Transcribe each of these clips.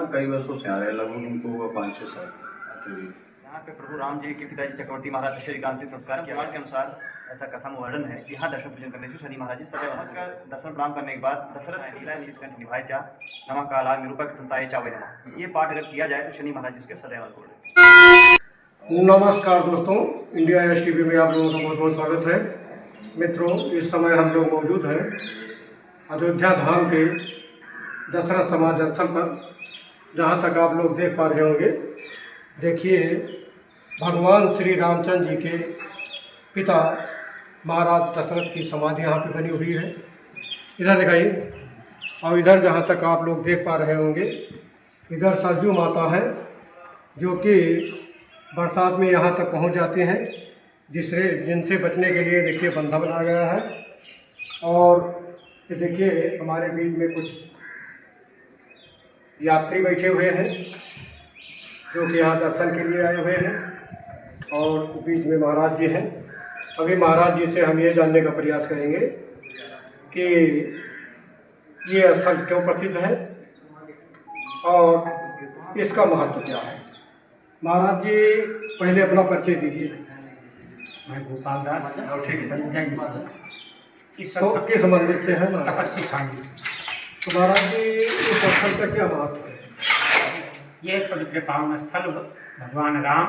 कई वर्षों से आ रहे हैं, लगभग उनको हुआ 5-6 साल आते हुए। यहाँ पे प्रभु राम जी के पिताजी चक्रवर्ती महाराज दशरथ जी का अंतिम संस्कार के अनुसार ऐसा कथा में वर्णन है कि यहाँ दर्शन पूजन करने से शनि महाराज जी सदैव का दर्शन प्रणाम करने के बाद दशरथ नीलकंठ निभाए चा नमः काला निरूपक तंताए चावे नमः, ये पाठ अगर किया जाए तो शनि महाराज जी उसके सदैव अनुकूल रहते। नमस्कार दोस्तों, इंडिया एस टीवी में आप लोगों का बहुत बहुत स्वागत है। मित्रों, इस समय हम लोग मौजूद हैं अयोध्या धाम के दशरथ समाधि स्थल पर। जहाँ तक आप लोग देख पा रहे होंगे, देखिए भगवान श्री रामचंद्र जी के पिता महाराज दशरथ की समाधि यहाँ पे बनी हुई है। इधर दिखाइए, और इधर जहाँ तक आप लोग देख पा रहे होंगे, इधर सरजू माता है जो कि बरसात में यहाँ तक पहुँच जाते हैं, जिनसे बचने के लिए देखिए बंधा बनाया गया है। और ये देखिए हमारे बीच में कुछ यात्री बैठे हुए हैं जो कि यहाँ दर्शन के लिए आए हुए हैं, और बीच में महाराज जी हैं। अभी महाराज जी से हम ये जानने का प्रयास करेंगे कि ये स्थल क्यों प्रसिद्ध है और इसका महत्व क्या है। महाराज जी पहले अपना परिचय दीजिए। मैं गोपाल दास और तो किस मंदिर से है तपस्वी खांडी। तो महाराज जी इस स्थल का क्या महत्व है? ये एक पवित्र पावन स्थल भगवान राम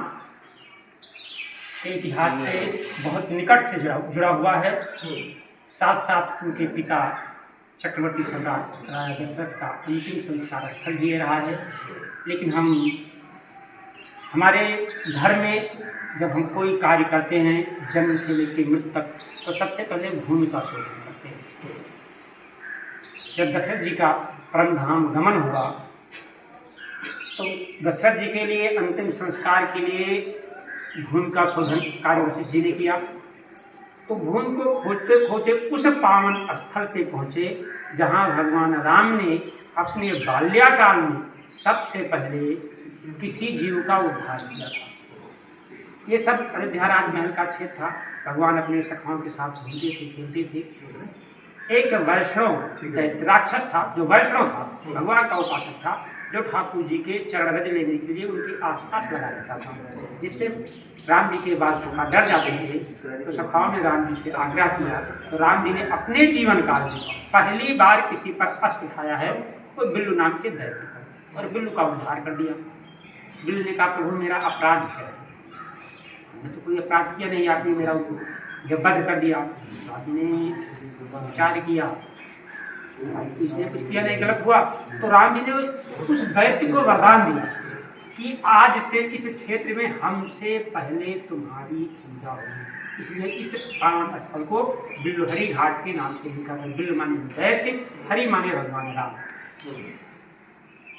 के इतिहास से बहुत निकट से जुड़ा हुआ है। साथ साथ उनके पिता चक्रवर्ती सम्राट राजा दशरथ का अंतिम संस्कार स्थल भी रहा है। लेकिन हमारे धर्म में जब हम कोई कार्य करते हैं, जन्म से लेकर मृत्यु तक, तो सबसे पहले भूमि का शोधन करते हैं। जब दशरथ जी का परम धाम गमन हुआ तो दशरथ जी के लिए अंतिम संस्कार के लिए भूमि का शोधन कार्य वशिष्ठ जी ने किया। तो भूमि को खोजते खोजते उस पावन स्थल पे पहुँचे जहाँ भगवान राम ने अपने बाल्याकाल में सबसे पहले किसी जीव का उद्धार किया था। ये सब अयोध्या राजमहल का क्षेत्र था। भगवान अपने सखाओं के साथ घूमते थे, खेलते थे। एक वैष्णव राक्षस था जो वैष्णव था, भगवान का उपासक था, जो ठाकुर जी के चरण रज लेने के लिए उनके आसपास लगा रहता था, जिससे राम जी के बाद सखा डर जाते थे। तो सखाओं ने राम जी से आग्रह किया, तो राम जी ने अपने जीवन काल में पहली बार किसी पर अस्त्र उठाया है, वो बिल्लू नाम के दैत्य पर, और बिल्लू का उद्धार कर दिया। बिल्लू ने कहा, प्रभु मेरा अपराध है, मैं तो कोई अपराध किया नहीं, आपने मेरा जब वध कर दिया। आपने विचार किया, इसने कुछ किया नहीं, गलत हुआ। तो राम जी ने उस दैत्य को वरदान दिया कि आज से इस क्षेत्र में हमसे पहले तुम्हारी पूजा होगी। इसलिए इस पावन स्थल को बिल्लुहरी घाट के नाम से लिखा गया। बिल्लु माने दैत्य, हरि माने भगवान राम।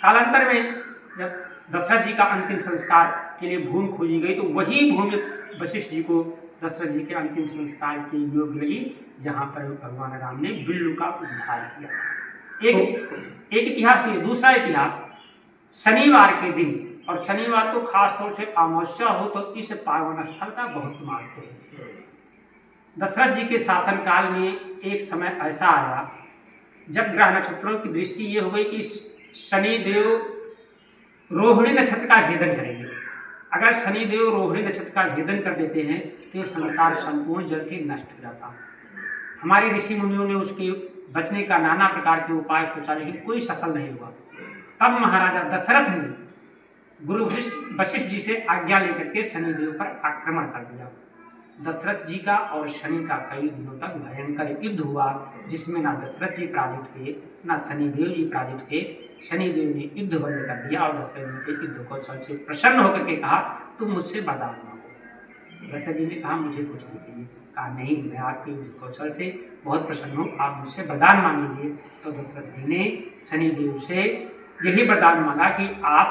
कालांतर में जब दशरथ जी का अंतिम संस्कार के लिए भूमि खोजी गई, तो वही भूमि वशिष्ठ जी को दशरथ जी के अंतिम संस्कार के योग लगी, जहाँ पर भगवान राम ने बिल्लू का उद्धार किया। एक इतिहास में। दूसरा इतिहास, शनिवार के दिन, और शनिवार को खास तौर से अमावस्या हो तो इस पावन स्थल का बहुत महत्व है। दशरथ जी के शासनकाल में एक समय ऐसा आया जब ग्रह नक्षत्रों की दृष्टि ये हुई कि शनिदेव रोहिणी नक्षत्र का भेदन करेंगे। अगर शनिदेव रोहिणी नक्षत्र का भेदन कर देते हैं तो संसार संपूर्ण जल के नष्ट हो जाता। हमारे ऋषि मुनियों ने उसके बचने का नाना प्रकार के उपाय सोचा, लेकिन कोई सफल नहीं हुआ। तब महाराजा दशरथ ने गुरु वशिष्ठ जी से आज्ञा लेकर के शनिदेव पर आक्रमण कर दिया। दशरथ जी का और शनि का कई दिनों तक भयंकर युद्ध हुआ, जिसमें ना दशरथ जी पराजित हुए, ना शनिदेव जी पराजित हुए। शनिदेव ने युद्ध बंद कर दिया और दशरथ जी के युद्ध कौशल से प्रसन्न होकर के कहा, तुम मुझसे वरदान मांगो। दशरथ जी ने कहा, मुझे कुछ नहीं चाहिए। कहा, नहीं, मैं आपके युद्ध कौशल से बहुत प्रसन्न हूँ, आप मुझसे वरदान मांगेंगे। तो दशरथ जी ने शनिदेव से यही वरदान मांगा कि आप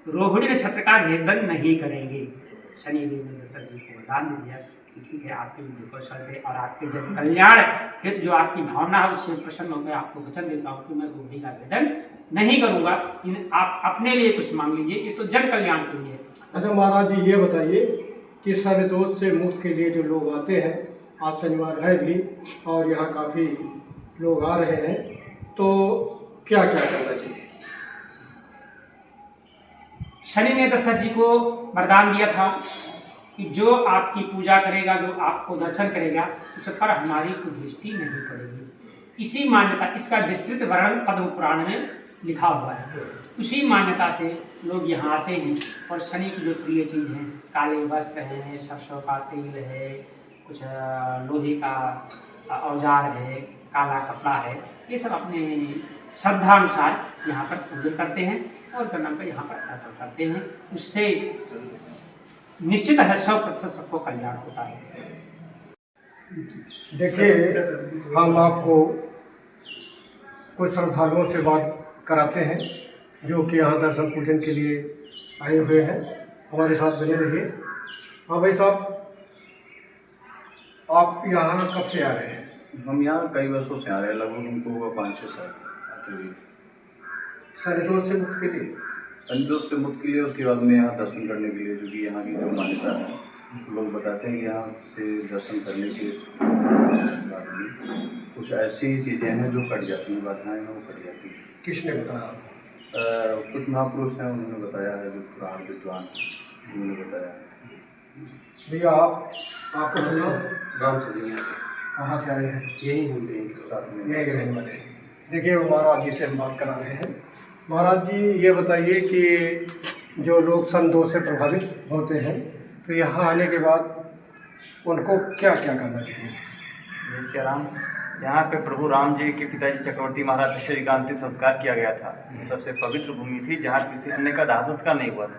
रोहिणी नक्षत्र का भेदन नहीं करेंगे। शनिदेव ने दशरथ जी को वरदान दे दिया, ठीक है, आपके युद्ध कौशल से और आपके जन कल्याण हित जो आपकी भावना है उससे प्रसन्न होकर आपको वचन देता हूँ कि मैं रोहिणी का भेदन नहीं करूँगा। आप अपने लिए कुछ मांग लीजिए, ये तो जन कल्याण के लिए। अच्छा महाराज जी, ये बताइए कि शनिदोष से मुक्त के लिए जो लोग आते हैं, आज शनिवार है भी और यहाँ काफ़ी लोग आ रहे हैं, तो क्या क्या करना चाहिए? शनि ने दशरथ जी को वरदान दिया था कि जो आपकी पूजा करेगा, जो आपको दर्शन करेगा, उस पर हमारी कोई दृष्टि नहीं पड़ेगी। इसी मान्यता, इसका विस्तृत वर्णन पद्म पुराण में लिखा हुआ है। उसी मान्यता से लोग यहाँ आते हैं और शनि की जो प्रिय चीज़ हैं, काले वस्त्र हैं, सरसों का तेल है, कुछ लोहे का औजार है, काला कपड़ा है, ये सब अपने श्रद्धा अनुसार यहाँ पर पूजन करते हैं और कर्म पर यहाँ पर अर्पण करते हैं। उससे निश्चित है 100% सबको कल्याण होता है। देखिए, हम आपको कुछ श्रद्धालुओं से बात कराते हैं जो कि यहाँ दर्शन पूजन के लिए आए हुए हैं। हमारे साथ बने रहिए। हाँ भाई साहब, आप यहाँ कब से आ रहे हैं? हम यहाँ कई वर्षों से आ रहे हैं, लगभग हमको हुआ 5-6 साल आते हुए। शनिदोष से मुक्त के लिए? संतोष से मुक्त के लिए, उसके बाद में यहाँ दर्शन करने के लिए, जो कि यहाँ की जो मान्यता है, लोग बताते हैं कि यहाँ से दर्शन करने के बाद में कुछ ऐसी चीज़ें हैं जो कट जाती हैं, बाधाएँ हैं वो कट जाती हैं। किसने बताया? कुछ महापुरुष हैं, उन्होंने बताया है, जो पुराण विद्वान उन्होंने बताया। भैया आपको सुना? गाँव से कहाँ से आए हैं? यही हम साथ में यही रहने वाले हैं। देखिए, वो महाराज जी से हम बात करा रहे हैं। महाराज जी, ये बताइए कि जो लोग सन 2 से प्रभावित होते हैं तो यहाँ आने के बाद उनको क्या क्या करना चाहिए? जय श्री राम। यहाँ पे प्रभु राम जी के पिताजी चक्रवर्ती महाराज दशरथ का अंतिम संस्कार किया गया था। सबसे पवित्र भूमि थी जहाँ किसी अन्य का दाह संस्कार नहीं हुआ था।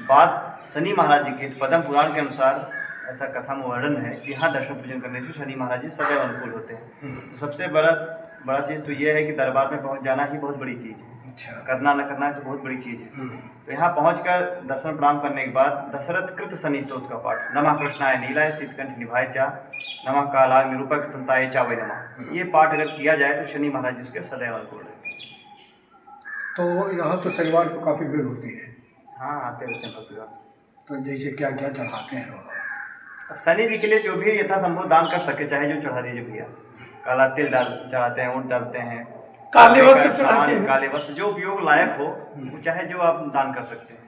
बात शनि महाराज जी के पद्म पुराण के अनुसार ऐसा कथा में वर्णन है कि यहाँ दर्शन पूजन करने से शनि महाराज जी सदैव अनुकूल होते हैं। तो सबसे बड़ा चीज़ तो ये है कि दरबार में पहुँच जाना ही बहुत बड़ी चीज़ है। अच्छा। करना न करना है तो बहुत बड़ी चीज़ है। तो यहाँ पहुँचकर दर्शन प्रणाम करने के बाद दशरथ कृत शनि स्तोत्र का पाठ, नमः कृष्णाय नीलाय शीतकंठ निभाय चा, नमः कालाग्नि निरूपक तंताय चा वै नमः, ये पाठ अगर किया जाए तो शनि महाराज जी उसके सदैव अनुकूल रहते हैं। तो यहाँ तो शनिवार को काफ़ी भीड़ होती है। हाँ, आते रहते हैं भक्तगण। तो जैसे क्या क्या चढ़ाते हैं वहाँ? अब शनि जी के लिए जो भी यथासंभव दान कर सके, चाहे जो चढ़ा दीजिए भैया। काला तिल चढ़ाते हैं, ऊँट डालते हैं, काले वस्त्र चढ़ाते हैं, काले वस्त्र जो उपयोग लायक हो वो चाहे जो आप दान कर सकते हैं।